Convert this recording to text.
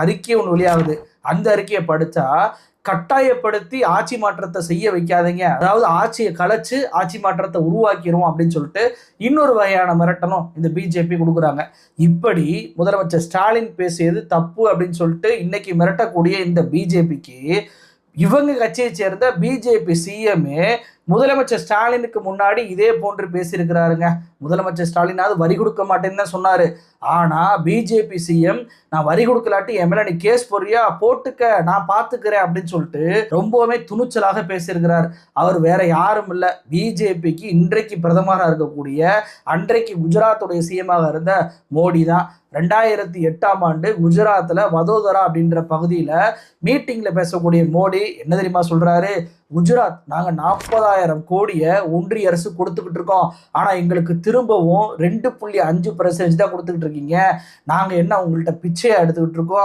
அறிக்கை ஒன்று வெளியாகுது. அந்த அறிக்கையை படிச்சா கட்டாயப்படுத்தி ஆட்சி மாற்றத்தை செய்ய வைக்காதீங்க, அதாவது ஆட்சியை கலைச்சு ஆட்சி மாற்றத்தை உருவாக்கிரும் அப்படின்னு சொல்லிட்டு இன்னொரு வகையான மிரட்டலும் இந்த பிஜேபி கொடுக்குறாங்க. இப்படி முதலமைச்சர் ஸ்டாலின் பேசியது தப்பு அப்படின்னு சொல்லிட்டு இன்னைக்கு மிரட்டக்கூடிய இந்த பிஜேபிக்கு இவங்க கட்சியை சேர்ந்த பிஜேபி சிஎம்ஏ முதலமைச்சர் ஸ்டாலினுக்கு முன்னாடி இதே போன்று பேசியிருக்கிறாருங்க. முதலமைச்சர் ஸ்டாலினாவது வரி கொடுக்க மாட்டேன்னு தான் சொன்னாரு. ஆனா பிஜேபி சிஎம் நான் வரி கொடுக்கலாட்டி என் மேல நீ கேஸ் போறியா, போட்டுக்க, நான் பாத்துக்கிறேன் அப்படின்னு சொல்லிட்டு ரொம்பவுமே துணிச்சலாக பேசியிருக்கிறார். அவர் வேற யாரும் இல்ல, பிஜேபிக்கு இன்றைக்கு பிரதமராக இருக்கக்கூடிய அன்றைக்கு குஜராத்துடைய சிஎம்மாக இருந்த மோடி தான். 2008ஆம் ஆண்டு குஜராத்ல வதோதரா அப்படின்ற பகுதியில மீட்டிங்ல பேசக்கூடிய மோடி என்ன தெரியுமா சொல்றாரு? குஜராத் நாங்க 40,000 கோடியை ஒன்றிய அரசு கொடுத்துக்கிட்டு இருக்கோம், ஆனா எங்களுக்கு திரும்பவும் 2.5% தான் கொடுத்துக்கிட்டு இருக்கீங்க, நாங்க என்ன உங்கள்கிட்ட பிச்சையா எடுத்துக்கிட்டு இருக்கோம்,